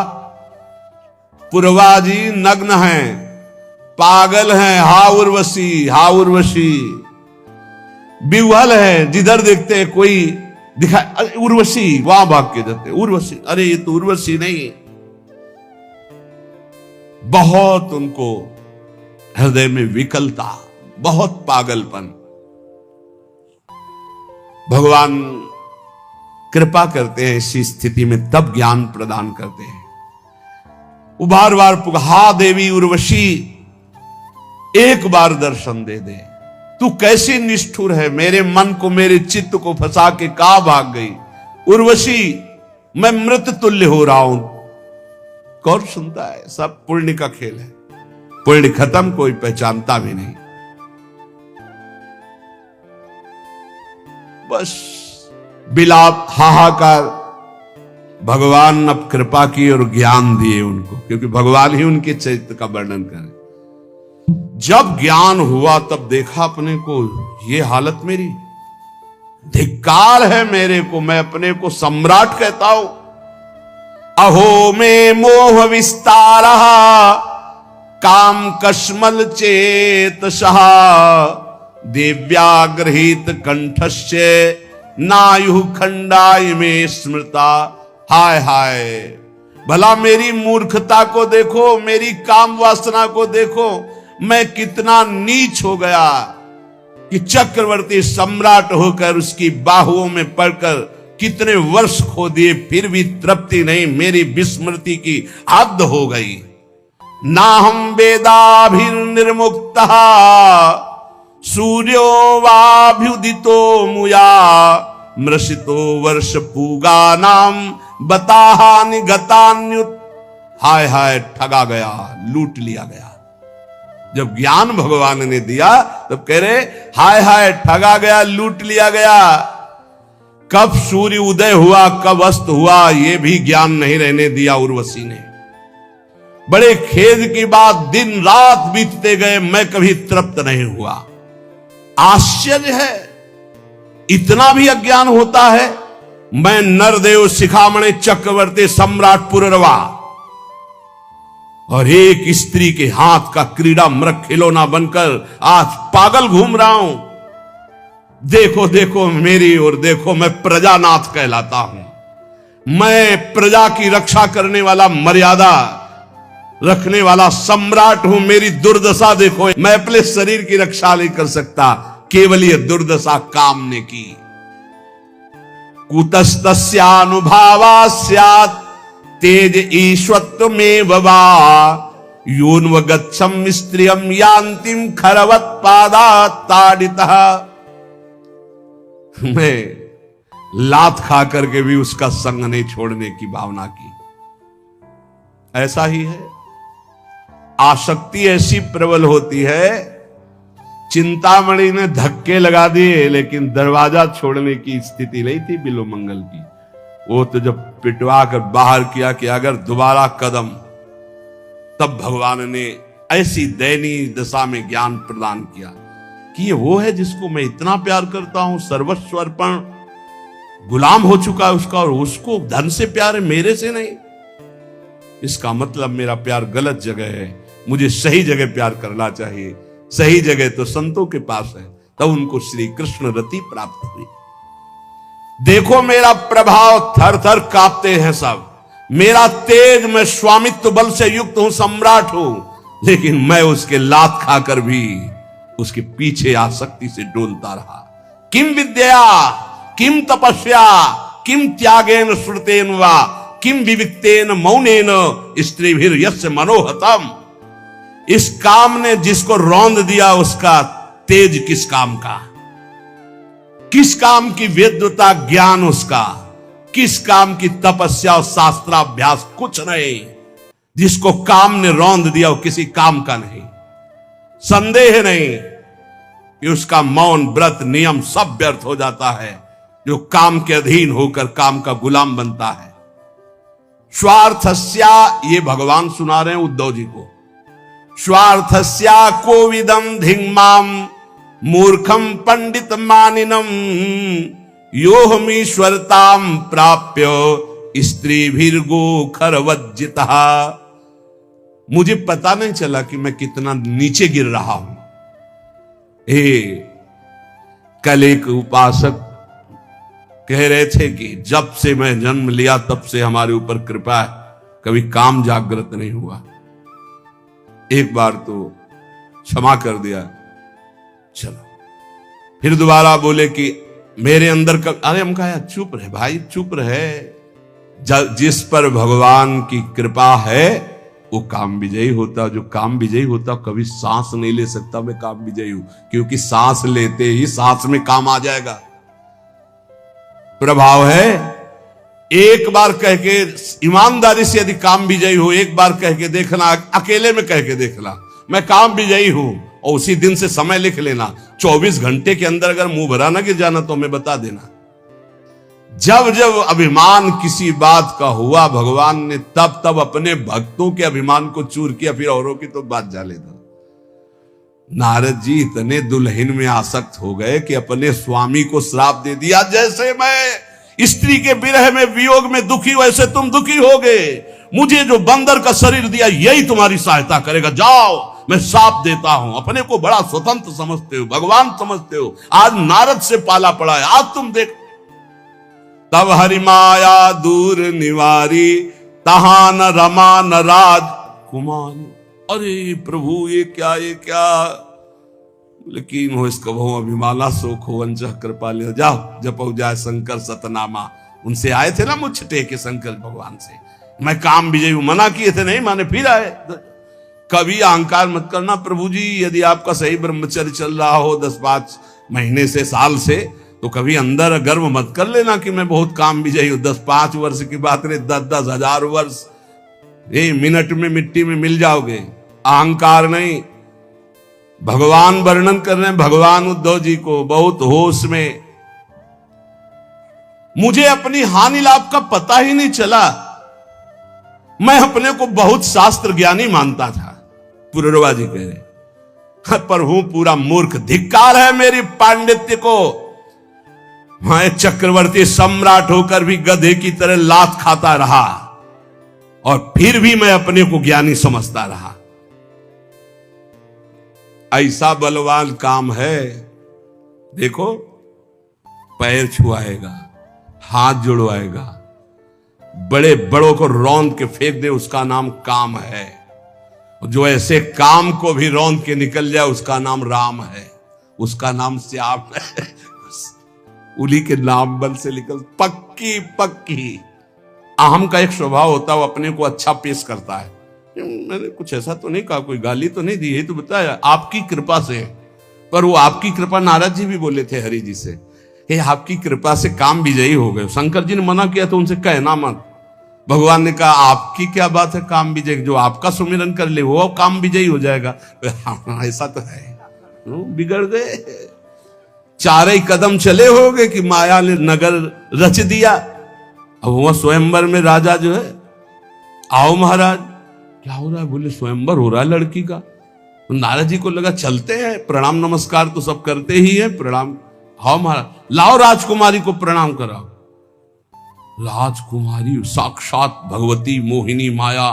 पूर्वाजी नग्न हैं, पागल हैं, हा उर्वशी, हा उर्वशी, विह्वल है, जिधर देखते हैं कोई दिखा, उर्वशी, वहां भाग के जाते, उर्वशी, अरे ये तो उर्वशी नहीं। बहुत उनको हृदय में विकलता, बहुत पागलपन। भगवान कृपा करते हैं इसी स्थिति में, तब ज्ञान प्रदान करते हैं। वो बार बार हा देवी उर्वशी, एक बार दर्शन दे दे। तू कैसी निष्ठुर है, मेरे मन को, मेरे चित्त को फंसा के कहां भाग गई उर्वशी, मैं मृत तुल्य हो रहा हूं। कौन सुनता है, सब पुण्य का खेल है, पुण्य खत्म कोई पहचानता भी नहीं। बस बिलाप, हाहाकार। भगवान अब कृपा की और ज्ञान दिए उनको, क्योंकि भगवान ही उनके चरित्र का वर्णन करे। जब ज्ञान हुआ तब देखा अपने को, ये हालत मेरी, धिक्कार है मेरे को, मैं अपने को सम्राट कहता हूं। अहो में मोह विस्तार काम कश्मल चेतसः दिव्याग्रहित कंठस्य नायु खंडाय में स्मृता। हाय हाय, भला मेरी मूर्खता को देखो, मेरी काम वासना को देखो, मैं कितना नीच हो गया कि चक्रवर्ती सम्राट होकर उसकी बाहुओं में पड़कर कितने वर्ष खो दिए, फिर भी तृप्ति नहीं, मेरी विस्मृति की हद हो गई। ना हम वेदाभिर्निर्मुक्तः सूर्यो वाभ्युदितो मुया मृषितो वर्ष पूगानाम बताहानि गतान्युत। हाय हाय, ठगा गया, लूट लिया गया। जब ज्ञान भगवान ने दिया तब कह रहे हाय हाय, ठगा गया, लूट लिया गया। कब सूर्य उदय हुआ, कब अस्त हुआ, यह भी ज्ञान नहीं रहने दिया उर्वशी ने। बड़े खेद की बात, दिन रात बीतते गए, मैं कभी तृप्त नहीं हुआ। आश्चर्य है, इतना भी अज्ञान होता है। मैं नरदेव शिखामणि चक्रवर्ती सम्राट पुररवा और एक स्त्री के हाथ का क्रीड़ा मृग खिलौना बनकर आज पागल घूम रहा हूं। देखो देखो मेरी ओर देखो, मैं प्रजानाथ कहलाता हूं। मैं प्रजा की रक्षा करने वाला, मर्यादा रखने वाला सम्राट हूं। मेरी दुर्दशा देखो, मैं अपने शरीर की रक्षा नहीं कर सकता, केवल ये दुर्दशा काम ने की। कुतस्तस्यानुभावा स्यात् तेज ईश्वत्व में वा यून्व गच्छम स्त्रियम यान्तिम खरवत पादा ताड़ितः। मैं लात खा करके भी उसका संग नहीं छोड़ने की भावना की। ऐसा ही है, आसक्ति ऐसी प्रबल होती है। चिंतामणि ने धक्के लगा दिए, लेकिन दरवाजा छोड़ने की स्थिति नहीं थी बिल्वमंगल की। वो तो जब पिटवा कर बाहर किया कि अगर दोबारा कदम, तब भगवान ने ऐसी दयनीय दशा में ज्ञान प्रदान किया कि ये वो है जिसको मैं इतना प्यार करता हूं, सर्वस्व अर्पण, गुलाम हो चुका है उसका, और उसको धन से प्यार है, मेरे से नहीं। इसका मतलब मेरा प्यार गलत जगह है, मुझे सही जगह प्यार करना चाहिए। सही जगह तो संतों के पास है। तब उनको श्री कृष्ण रति प्राप्त हुई। देखो मेरा प्रभाव, थर थर कांपते हैं सब। मेरा तेज, मैं स्वामित्व बल से युक्त हूं, सम्राट हूं, लेकिन मैं उसके लात खाकर भी उसके पीछे आसक्ति से डोलता रहा। किम विद्या, किम तपस्या, किम त्यागेन श्रुतेन वा किम विविक्तेन मौनेन स्त्रीभिर यस्य मनोहतम। इस काम ने जिसको रौंद दिया, उसका तेज किस काम का, किस काम की वेद्यता ज्ञान उसका, किस काम की तपस्या और शास्त्राभ्यास, कुछ नहीं। जिसको काम ने रौंद दिया वो किसी काम का नहीं। संदेह नहीं कि उसका मौन, व्रत, नियम सब व्यर्थ हो जाता है जो काम के अधीन होकर काम का गुलाम बनता है। स्वार्थस्या, ये भगवान सुना रहे हैं उद्धव जी को, स्वार्थस्या कोविदम धिंगमाम मूर्खम पंडित मानिनम योहमीश्वरताम प्राप्य स्त्री भीर्गो खरवज्जिता। मुझे पता नहीं चला कि मैं कितना नीचे गिर रहा हूं। कल एक उपासक कह रहे थे कि जब से मैं जन्म लिया तब से हमारे ऊपर कृपा है, कभी काम जागृत नहीं हुआ। एक बार तो क्षमा कर दिया, चलो। फिर दोबारा बोले कि मेरे अंदर का, अरे हम कहा चुप रहे भाई, चुप रहे। जिस पर भगवान की कृपा है वो काम विजयी होता। जो काम विजयी होता कभी सांस नहीं ले सकता मैं काम विजयी हूं, क्योंकि सांस लेते ही सांस में काम आ जाएगा। प्रभाव है। एक बार कह के ईमानदारी से यदि काम विजयी हो, एक बार कह के देखना, अकेले में कह के देखना मैं काम विजयी हूं, और उसी दिन से समय लिख लेना। 24 घंटे के अंदर अगर मुंह भरा ना गिर जाना तो हमें बता देना। जब जब अभिमान किसी बात का हुआ, भगवान ने तब तब अपने भक्तों के अभिमान को चूर किया, फिर औरों की तो बात जाले दो। नारद जी इतने दुल्हन में आसक्त हो गए कि अपने स्वामी को श्राप दे दिया, जैसे मैं स्त्री के विरह में, वियोग में दुखी वैसे तुम दुखी होगे। मुझे जो बंदर का शरीर दिया यही तुम्हारी सहायता करेगा, जाओ मैं श्राप देता हूं। अपने को बड़ा स्वतंत्र समझते हो, भगवान समझते हो, आज नारद से पाला पड़ा है। आज तुम देख, तब हरि माया दूर निवारी, तहां न रमा न राज कुमारी। अरे प्रभु ये क्या, ये क्या। लेकिन हो इसका बहु अभिमाना शोक हो अंजह कृपा ले, जाओ जपो जाए शंकर सतनामा। उनसे आए थे ना मुझ टेके शंकर भगवान से, मैं काम विजयी हूं, मना किए थे, नहीं माने, फिर आए। कभी अहंकार मत करना प्रभु जी, यदि आपका सही ब्रह्मचर्य चल रहा हो 10-5 महीने से, साल से, तो कभी अंदर गर्व मत कर लेना कि मैं बहुत काम विजयी हूं। 10-5 वर्ष की बात नहीं, 10-10 हजार वर्ष मिनट में मिट्टी में मिल जाओगे। अहंकार नहीं। भगवान वर्णन कर रहे हैं, भगवान उद्धव जी को बहुत होश में, मुझे अपनी हानि लाभ का पता ही नहीं चला। मैं अपने को बहुत शास्त्र ज्ञानी मानता था, पुररवा जी कह रहे, पर हूं पूरा मूर्ख। धिक्कार है मेरी पांडित्य को। मैं चक्रवर्ती सम्राट होकर भी गधे की तरह लात खाता रहा, और फिर भी मैं अपने को ज्ञानी समझता रहा। ऐसा बलवान काम है, देखो, पैर छुआएगा, हाथ जुड़वाएगा, बड़े बड़ों को रौंद के फेंक दे, उसका नाम काम है। जो ऐसे काम को भी रौंद के निकल जाए उसका नाम राम है, उसका नाम श्याम है। उन्हीं के नाम बल से निकल, पक्की पक्की। अहम का एक स्वभाव होता है, वो अपने को अच्छा पेश करता है। मैंने कुछ ऐसा तो नहीं कहा, कोई गाली तो नहीं दी, ये तो बताया आपकी कृपा से। पर वो आपकी कृपा, नारद जी भी बोले थे हरि जी से, हे आपकी कृपा से काम विजयी हो गए। शंकर जी ने मना किया तो उनसे कहना मत। भगवान ने कहा आपकी क्या बात है काम विजय, जो आपका सुमिरन कर ले वो काम विजयी हो जाएगा। हाँ ऐसा तो है, बिगड़ गए। 4 ही कदम चले होगे कि माया ने नगर रच दिया। अब वह स्वयंवर में राजा जो है, आओ महाराज क्या हो रहा है, बोले स्वयंवर हो रहा है लड़की का। तो नारद जी को लगा चलते हैं, प्रणाम नमस्कार तो सब करते ही है, प्रणाम, हाँ महाराज, लाओ राजकुमारी को प्रणाम कराओ। राजकुमारी साक्षात भगवती मोहिनी माया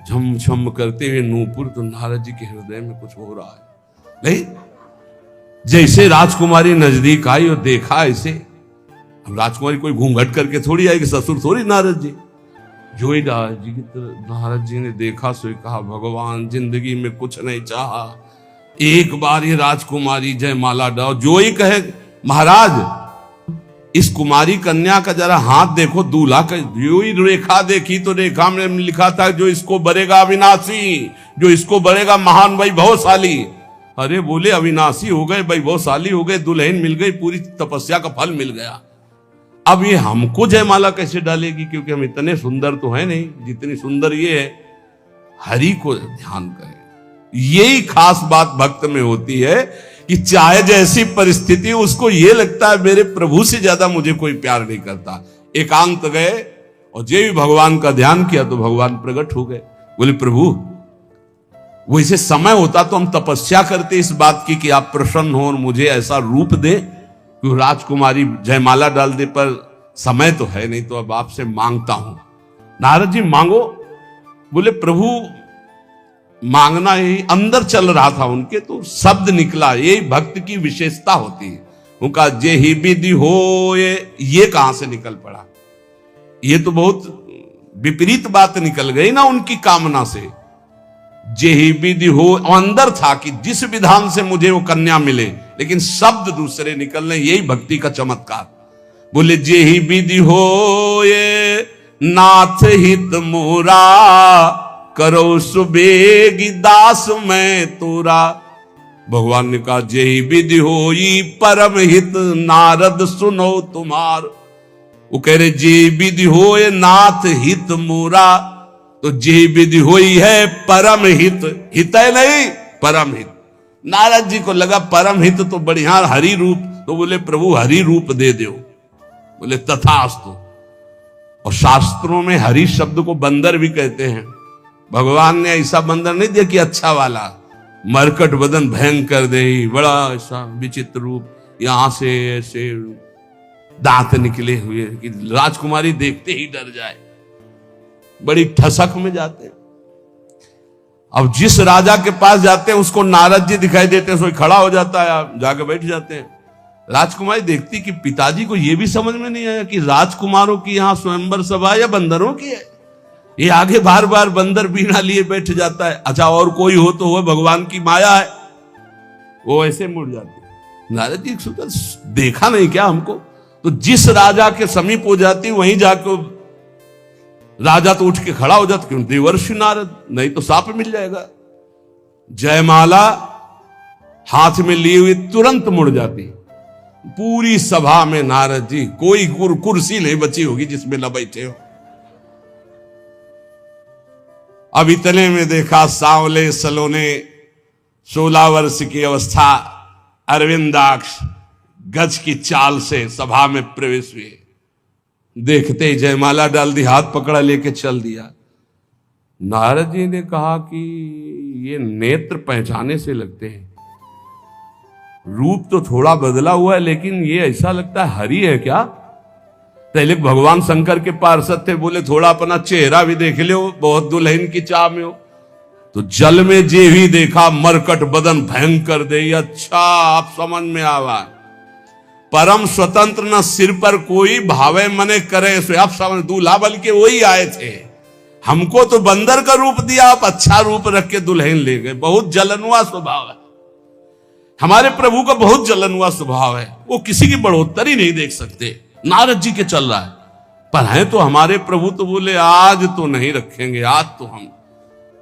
झमझम करते हुए नूपुर। तो नारद जी के हृदय में कुछ हो रहा है। नहीं, जैसे राजकुमारी नजदीक आई और देखा ऐसे, अब राजकुमारी कोई घूंघट करके थोड़ी आएगी, ससुर थोड़ी नारद जी। जो ही नारद जी की तरफ, नारद जी ने देखा सो कहा, भगवान जिंदगी में कुछ नहीं चाहा, एक बार ये राजकुमारी जयमाला डाओ। जो ही कहे महाराज इस कुमारी कन्या का जरा हाथ देखो, दूल्हा का। जो ही रेखा देखी तो रेखा में लिखा था जो इसको बरेगा अविनाशी, जो इसको बरेगा महान वैभवशाली। अरे बोले अविनाशी हो गए, वैभवशाली हो गए, दुल्हन मिल गई, पूरी तपस्या का फल मिल गया। अब ये हमको जयमाला कैसे डालेगी, क्योंकि हम इतने सुंदर तो है नहीं जितनी सुंदर ये है। हरि को ध्यान करें। यही खास बात भक्त में होती है कि चाहे जैसी परिस्थिति, उसको यह लगता है मेरे प्रभु से ज्यादा मुझे कोई प्यार नहीं करता। एकांत गए और जे भी भगवान का ध्यान किया तो भगवान प्रकट हो गए। बोले प्रभु, वैसे समय होता तो हम तपस्या करते इस बात की कि आप प्रसन्न हो और मुझे ऐसा रूप दे कि राजकुमारी जयमाला डाल दे, पर समय तो है नहीं, तो अब आपसे मांगता हूं। नारद जी मांगो। बोले प्रभु, मांगना ही अंदर चल रहा था उनके, तो शब्द निकला। यही भक्त की विशेषता होती है। उनका जे ही विधि हो, ये कहां से निकल पड़ा? ये तो बहुत विपरीत बात निकल गई ना उनकी कामना से। जे ही विधि हो, अंदर था कि जिस विधान से मुझे वो कन्या मिले, लेकिन शब्द दूसरे निकलने। यही भक्ति का चमत्कार। बोले जे ही विधि हो, ये नाथ हित मोरा, करो सुबेगी दास मैं तोरा। भगवान ने कहा जे ही विधि होई परम हित, नारद सुनो तुम्हार। वो कह रहे जे विधि होए नाथ हित मोरा, तो जे विधि होई है परम हित। हित है नहीं, परम हित। नारद जी को लगा परम हित तो बढ़िया हरि रूप, तो बोले प्रभु हरि रूप दे दो। बोले तथास्तु। और शास्त्रों में हरि शब्द को बंदर भी कहते हैं। भगवान ने ऐसा बंदर नहीं दिया कि अच्छा वाला, मरकट बदन भयंकर दे, बड़ा ऐसा विचित्र रूप, यहां से ऐसे दांत निकले हुए कि राजकुमारी देखते ही डर जाए, बड़ी ठसक में जाते हैं। अब जिस राजा के पास जाते हैं उसको नारद जी दिखाई देते हैं, सो खड़ा हो जाता है, आप जाके बैठ जाते हैं। राजकुमारी देखती कि पिताजी को यह भी समझ में नहीं आया कि राजकुमारों की यहां स्वयंवर सभा या बंदरों की है। ये आगे बार बार बंदर बीना लिए बैठ जाता है। अच्छा और कोई हो तो हो, भगवान की माया है। वो ऐसे मुड़ जाती है। नारद जी सोचा देखा नहीं क्या हमको? तो जिस राजा के समीप हो जाती वहीं जाकर राजा तो उठ के खड़ा हो जाता, क्यों? देवर्षि नारद, नहीं तो साप मिल जाएगा। जयमाला हाथ में लिए हुए तुरंत मुड़ जाती। पूरी सभा में नारद जी, कोई कुर्सी नहीं बची होगी जिसमें न बैठे हो। अब इतने में देखा सांवले सलोने 16 वर्ष की अवस्था अरविंदाक्ष गज की चाल से सभा में प्रवेश हुए। देखते ही जयमाला डाल दी, हाथ पकड़ा लेके चल दिया। नारद जी ने कहा कि ये नेत्र पहचाने से लगते हैं, रूप तो थोड़ा बदला हुआ है, लेकिन ये ऐसा लगता है हरि है क्या? पहले भगवान शंकर के पार्षद थे, बोले थोड़ा अपना चेहरा भी देख लो, बहुत दुल्हन की चाह में हो। तो जल में जे भी देखा मरकट बदन भयंकर दे। अच्छा आप समझ में आवा, परम स्वतंत्र न सिर पर कोई, भावे मने करे सो। आप समझ, दूल्हा बल के वही आए थे। हमको तो बंदर का रूप दिया, आप अच्छा रूप रख के दुल्हन ले गए। बहुत जलनुआ स्वभाव है हमारे प्रभु का, बहुत जलनुआ स्वभाव है। वो किसी की बढ़ोत्तरी नहीं देख सकते। नारद जी के चल रहा है, पर है तो हमारे प्रभु। तो बोले आज तो नहीं रखेंगे, आज तो हम।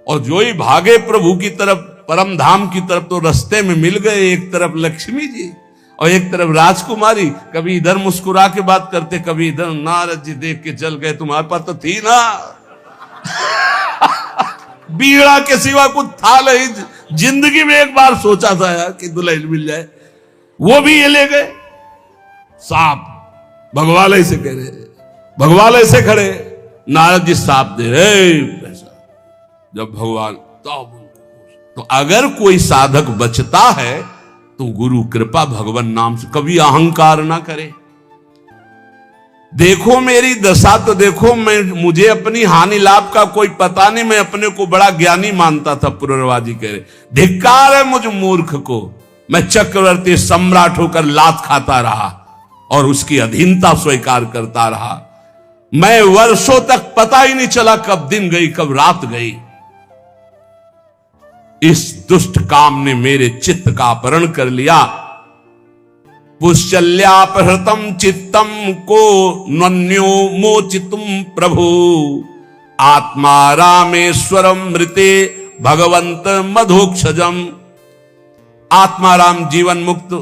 और जो ही भागे प्रभु की तरफ, परम धाम की तरफ, तो रास्ते में मिल गए। एक तरफ लक्ष्मी जी और एक तरफ राजकुमारी। कभी इधर मुस्कुरा के बात करते, कभी इधर। नारद जी देख के चल गए, तुम्हारे पास तो थी ना बीड़ा के सिवा कुछ था नहीं। जिंदगी में एक बार सोचा था यार कि दुल्हन मिल जाए, वो भी ये ले गए। सांप भगवान ऐसे कह रहे, भगवान ऐसे खड़े, नारद जी सांप दे रहे पैसा। जब भगवान तो अगर कोई साधक बचता है तो गुरु कृपा भगवान नाम से कभी अहंकार ना करे। देखो मेरी दशा तो देखो, मुझे अपनी हानि लाभ का कोई पता नहीं, मैं अपने को बड़ा ज्ञानी मानता था। पुरवाजी कह रहे, धिक्कार है मुझ मूर्ख को, मैं चक्रवर्ती सम्राट होकर लात खाता रहा और उसकी अधीनता स्वीकार करता रहा। मैं वर्षों तक पता ही नहीं चला कब दिन गई कब रात गई। इस दुष्ट काम ने मेरे चित्त का अपहरण कर लिया। पुष्चल्यापहृतम चित्तम को नन्यो मोचितुम प्रभु, आत्मा रामेश्वरम मृते भगवंत मधोक्षजम। आत्माराम जीवन मुक्त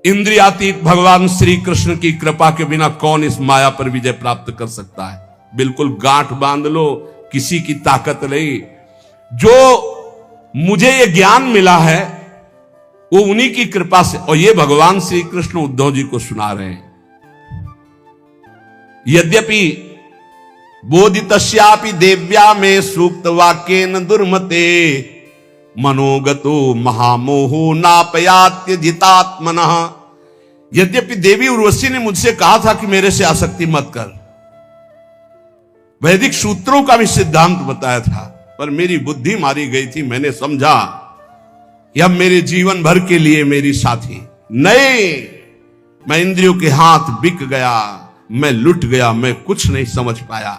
इंद्रियातीत भगवान श्री कृष्ण की कृपा के बिना कौन इस माया पर विजय प्राप्त कर सकता है? बिल्कुल गांठ बांध लो, किसी की ताकत नहीं। जो मुझे ये ज्ञान मिला है वो उन्हीं की कृपा से। और ये भगवान श्री कृष्ण उद्धव जी को सुना रहे हैं। यद्यपि बोधितस्यापि देव्या में सूक्त वाक्येन दुर्मते मनोगतो महामोहो नापयात्य जितात्मनः। यद्यपि देवी उर्वशी ने मुझसे कहा था कि मेरे से आसक्ति मत कर, वैदिक सूत्रों का भी सिद्धांत बताया था, पर मेरी बुद्धि मारी गई थी। मैंने समझा कि अब मेरे जीवन भर के लिए मेरी साथी नहीं। मैं इंद्रियों के हाथ बिक गया, मैं लुट गया, मैं कुछ नहीं समझ पाया।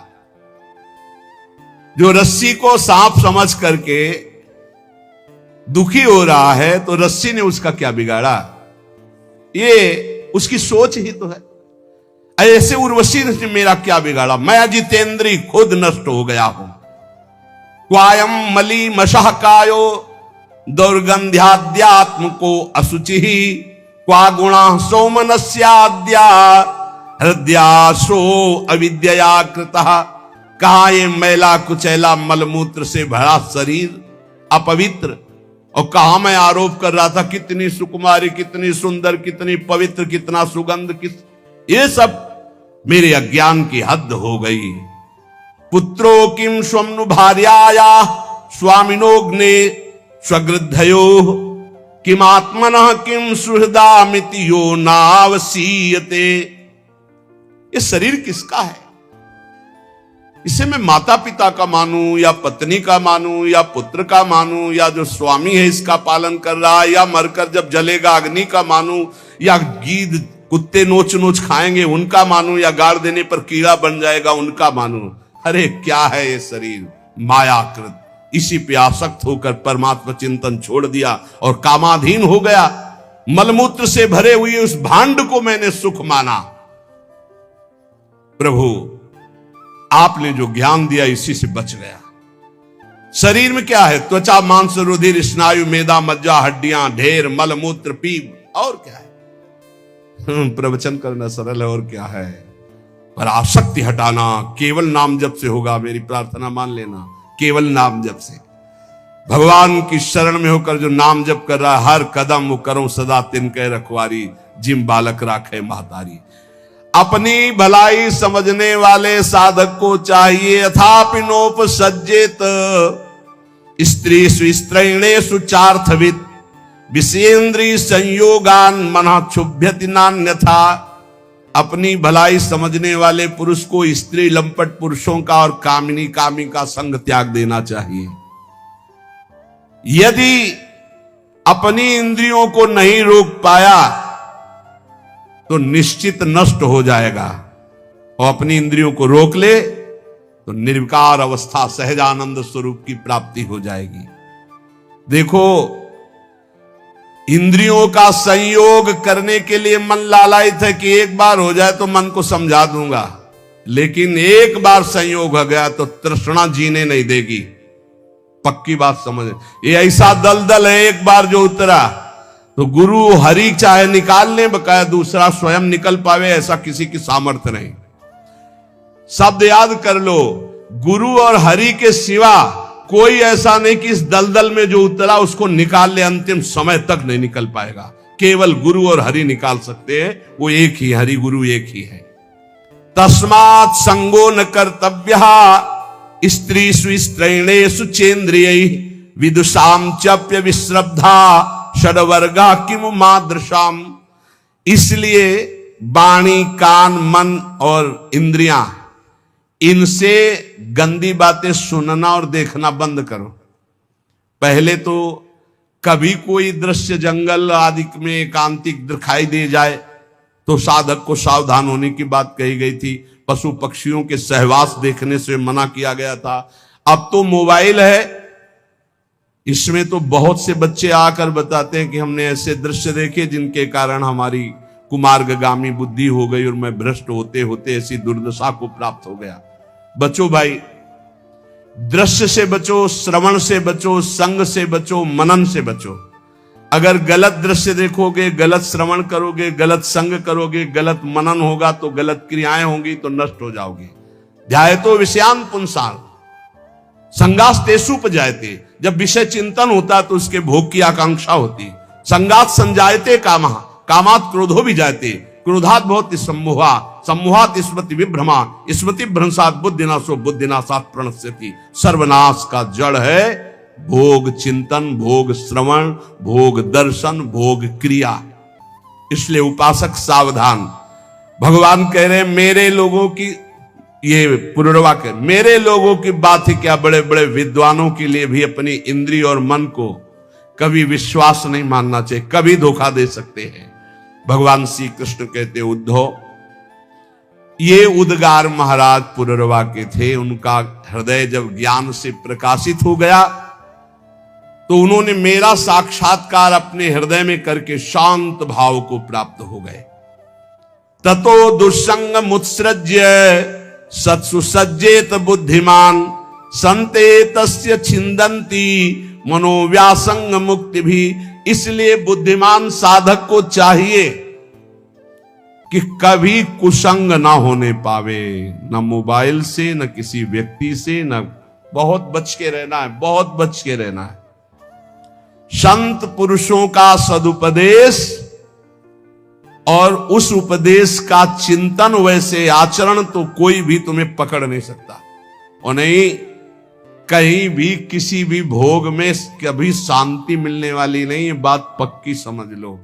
जो रस्सी को सांप समझ करके दुखी हो रहा है तो रस्सी ने उसका क्या बिगाड़ा? ये उसकी सोच ही तो है। ऐसे उर्वशी ने मेरा क्या बिगाड़ा? मैं अजितेंद्री खुद नष्ट हो गया हूं। क्वायम मली मशह कायो दौर्गंध्याद्यात्म को असुचि क्वा गुणा सौमनस्याद्या हृदयाशो अविद्या कृतः। कहा ये मैला कुचैला मलमूत्र से भरा शरीर अपवित्र। और कहा मैं आरोप कर रहा था कितनी सुकुमारी, कितनी सुंदर, कितनी पवित्र, कितना सुगंध, किस ये सब मेरे अज्ञान की हद हो गई। पुत्रो किम स्वम्नु भार्याया स्वामिनोग्ने स्वगृद्धयो किम आत्मनः किम सुहृदामिति यो नावसीयते। ये शरीर किसका है? इसे मैं माता पिता का मानूं या पत्नी का मानूं या पुत्र का मानूं या जो स्वामी है इसका पालन कर रहा है, या मरकर जब जलेगा अग्नि का मानूं, या गीद कुत्ते नोच नोच खाएंगे उनका मानूं, या गाड़ देने पर कीड़ा बन जाएगा उनका मानूं। अरे क्या है ये शरीर? मायाकृत। इसी पे आसक्त होकर परमात्मा चिंतन छोड़ दिया और कामाधीन हो गया। मलमूत्र से भरे हुए उस भांड को मैंने सुख माना। प्रभु आपने जो ज्ञान दिया इसी से बच गया। शरीर में क्या है? त्वचा मांस रुधिर स्नायु मेदा मज्जा हड्डियां ढेर मलमूत्र पीप। और क्या है? प्रवचन करना सरल है, और क्या है? पर आसक्ति हटाना केवल नाम जप से होगा। मेरी प्रार्थना मान लेना, केवल नाम जप से। भगवान की शरण में होकर जो नाम जप कर रहा है, हर कदम वो करो सदा तिनके रखवारी, जिम बालक राखे महतारी। अपनी भलाई समझने वाले साधक को चाहिए अथापि नोपसज्जेत स्त्री स्त्रैणे सुचार्थविद विषेन्द्रिय संयोगान मना क्षुभ्यति नान्यथा। अपनी भलाई समझने वाले पुरुष को स्त्री लंपट पुरुषों का और कामिनी कामी का संग त्याग देना चाहिए। यदि अपनी इंद्रियों को नहीं रोक पाया तो निश्चित नष्ट हो जाएगा, और अपनी इंद्रियों को रोक ले तो निर्विकार अवस्था सहजानंद स्वरूप की प्राप्ति हो जाएगी। देखो, इंद्रियों का संयोग करने के लिए मन लालायित है कि एक बार हो जाए तो मन को समझा दूंगा, लेकिन एक बार संयोग हो गया तो तृष्णा जीने नहीं देगी। पक्की बात समझ। ये ऐसा दलदल है, एक बार जो उतरा तो गुरु हरि चाहे निकाल ले, बकाया दूसरा स्वयं निकल पावे, ऐसा किसी की सामर्थ्य नहीं। शब्द याद कर लो, गुरु और हरि के सिवा कोई ऐसा नहीं कि इस दलदल में जो उतरा उसको निकाल ले, अंतिम समय तक नहीं निकल पाएगा। केवल गुरु और हरि निकाल सकते हैं, वो एक ही, हरि गुरु एक ही है। तस्मात् संगो न कर्तव्य स्त्री स्त्रैणेषु चेन्द्रियै विदुषाम चप्य विश्रब्धा षड्वर्गा किमु मादृशाम। इसलिए वाणी कान मन और इंद्रियां, इनसे गंदी बातें सुनना और देखना बंद करो। पहले तो कभी कोई दृश्य जंगल आदि में एकांतिक दिखाई दे जाए तो साधक को सावधान होने की बात कही गई थी। पशु पक्षियों के सहवास देखने से मना किया गया था। अब तो मोबाइल है, इसमें तो बहुत से बच्चे आकर बताते हैं कि हमने ऐसे दृश्य देखे जिनके कारण हमारी कुमार्गगामी बुद्धि हो गई और मैं भ्रष्ट होते होते ऐसी दुर्दशा को प्राप्त हो गया। बचो भाई, दृश्य से बचो, श्रवण से बचो, संग से बचो, मनन से बचो। अगर गलत दृश्य देखोगे, गलत श्रवण करोगे, गलत संग करोगे, गलत मनन होगा तो गलत क्रियाएं होंगी तो नष्ट हो जाओगे। ध्यायतो विषयान पुंसान। संगास तेसुप जायते, जब विषय चिंतन होता तो उसके भोग की आकांक्षा होती। संगात संजायते कामा, कामात क्रोधो भी जायते, क्रोधात भवति सम्मोहा, सम्मोहात स्मृति विभ्रमा, स्मृति भ्रंशात बुद्धिनाशो, बुद्धिनाशात प्रणश्यति। सर्वनाश का जड़ है भोग चिंतन, भोग श्रवण, भोग दर्शन, भोग क्रिया। इसलिए उपासक सावधान। भगवान कह रहे मेरे लोगों की, ये पुनर्वाक्य, मेरे लोगों की बात ही क्या, बड़े बड़े विद्वानों के लिए भी अपनी इंद्रिय और मन को कभी विश्वास नहीं मानना चाहिए, कभी धोखा दे सकते हैं। भगवान श्री कृष्ण कहते उद्धव, ये उद्गार महाराज पुनर्वाक्य थे, उनका हृदय जब ज्ञान से प्रकाशित हो गया तो उन्होंने मेरा साक्षात्कार अपने हृदय में करके शांत भाव को प्राप्त हो गए। ततो दुस्संग मुत्सृज्य सत्सु सज्जेत बुद्धिमान, संते तस्य छिंदंती मनोव्यासंग मुक्ति भी। इसलिए बुद्धिमान साधक को चाहिए कि कभी कुसंग ना होने पावे, न मोबाइल से, न किसी व्यक्ति से, न, बहुत बच के रहना है, बहुत बच के रहना है। संत पुरुषों का सदुपदेश और उस उपदेश का चिंतन, वैसे आचरण तो कोई भी तुम्हें पकड़ नहीं सकता। और नहीं, कहीं भी किसी भी भोग में कभी शांति मिलने वाली नहीं, ये बात पक्की समझ लो।